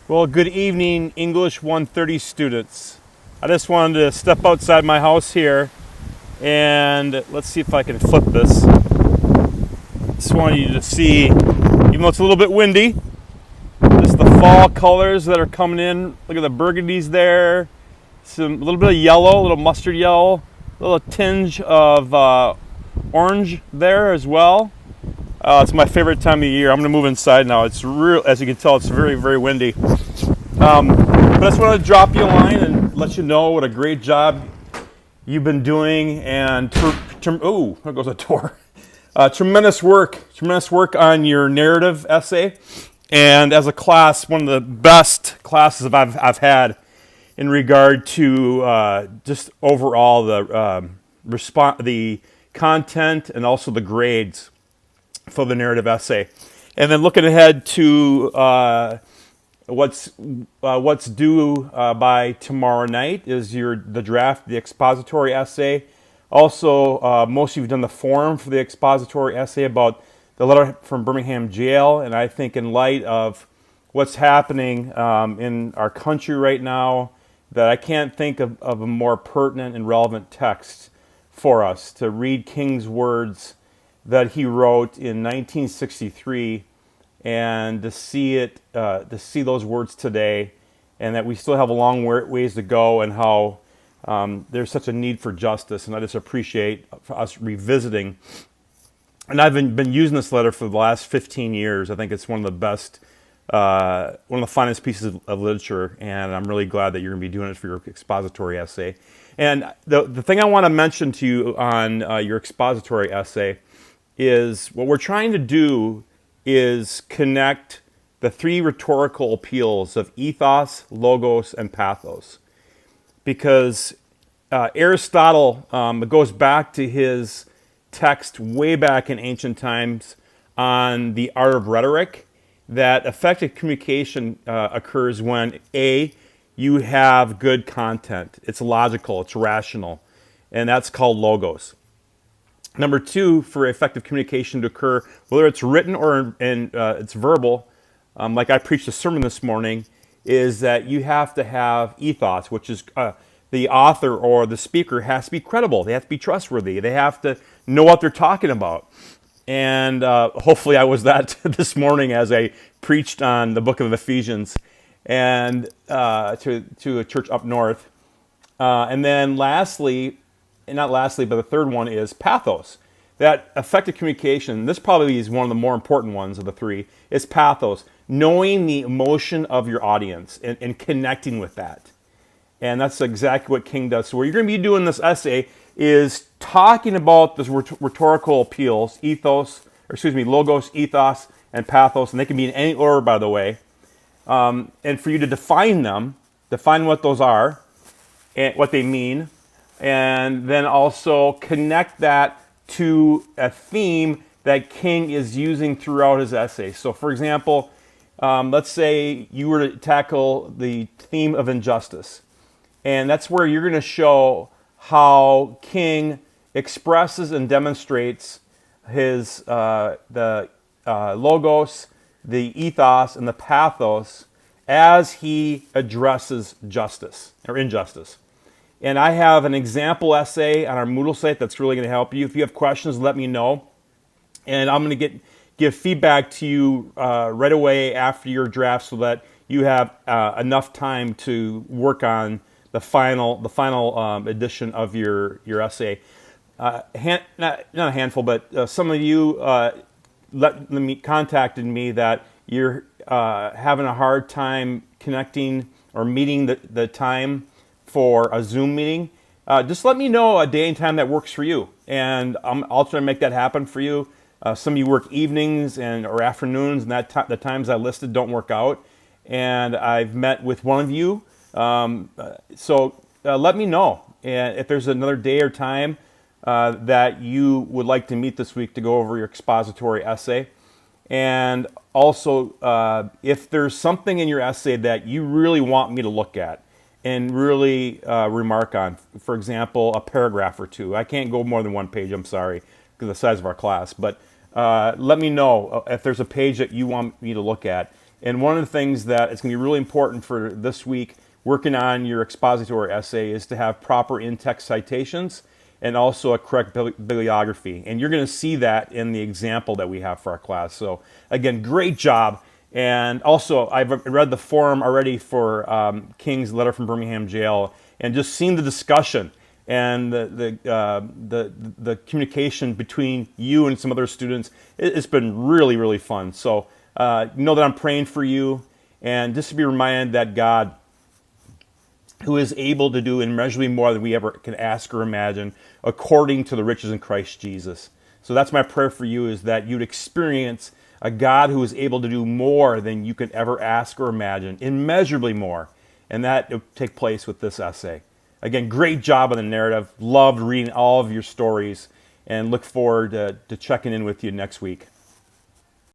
Well, good evening, English 130 students. I just wanted to step outside my house here and let's see if I can flip this. Just wanted you to see, even though it's a little bit windy, just the fall colors that are coming in. Look at the burgundies there, a little bit of yellow, a little mustard yellow, a little tinge of orange there as well. It's my favorite time of year. I'm going to move inside now. It's real, as you can tell, it's very, very windy. But I just wanted to drop you a line and let you know what a great job you've been doing. And oh, there goes a door. Tremendous work on your narrative essay. And as a class, one of the best classes I've had in regard to just overall the content and also the grades for the narrative essay. And then looking ahead to what's due by tomorrow night is the draft, the expository essay. Also, most of you have done the form for the expository essay about the letter from Birmingham jail, and I think in light of what's happening in our country right now, that I can't think of a more pertinent and relevant text for us to read King's words that he wrote in 1963, and to see those words today, and that we still have a long ways to go, and how there's such a need for justice. And I just appreciate us revisiting. And I've been using this letter for the last 15 years. I think it's one of the best, one of the finest pieces of literature, and I'm really glad that you're going to be doing it for your expository essay. And the thing I want to mention to you on your expository essay is what we're trying to do is connect the three rhetorical appeals of ethos, logos, and pathos. Because Aristotle, it goes back to his text way back in ancient times on the art of rhetoric, that effective communication occurs when A, you have good content. It's logical, it's rational, and that's called logos. Number two, for effective communication to occur, whether it's written or it's verbal, like I preached a sermon this morning, is that you have to have ethos, which is the author or the speaker has to be credible. They have to be trustworthy. They have to know what they're talking about. And hopefully I was that this morning as I preached on the book of Ephesians and to a church up north. And then lastly, not lastly, but the third one is pathos. That effective communication, this probably is one of the more important ones of the three, is pathos. Knowing the emotion of your audience and connecting with that. And that's exactly what King does. So what you're going to be doing in this essay is talking about the rhetorical appeals, logos, ethos, and pathos. And they can be in any order, by the way. And for you to define them, define what those are, and what they mean, and then also connect that to a theme that King is using throughout his essay. So for example, let's say you were to tackle the theme of injustice. And that's where you're going to show how King expresses and demonstrates his the logos, the ethos, and the pathos as he addresses justice or injustice. And I have an example essay on our Moodle site that's really going to help you. If you have questions, let me know. And I'm going to give feedback to you right away after your draft so that you have enough time to work on the final edition of your essay. Not a handful, but some of you contacted me that you're having a hard time connecting or meeting the time for a Zoom meeting. Just let me know a day and time that works for you, and I'll try to make that happen for you. Some of you work evenings or afternoons, and the times I listed don't work out. And I've met with one of you, so let me know. And if there's another day or time that you would like to meet this week to go over your expository essay. And also, if there's something in your essay that you really want me to look at and really remark on, for example, a paragraph or two. I can't go more than one page, I'm sorry, because of the size of our class. But let me know if there's a page that you want me to look at. And one of the things that it's going to be really important for this week, working on your expository essay, is to have proper in-text citations and also a correct bibliography. And you're going to see that in the example that we have for our class. So again, great job. And also, I've read the forum already for King's letter from Birmingham jail, and just seen the discussion and the communication between you and some other students. It's been really, really fun. So know that I'm praying for you, and just to be reminded that God, who is able to do immeasurably more than we ever can ask or imagine, according to the riches in Christ Jesus. So that's my prayer for you, is that you'd experience a God who is able to do more than you could ever ask or imagine, immeasurably more. And that will take place with this essay. Again, great job on the narrative. Loved reading all of your stories, and look forward to checking in with you next week.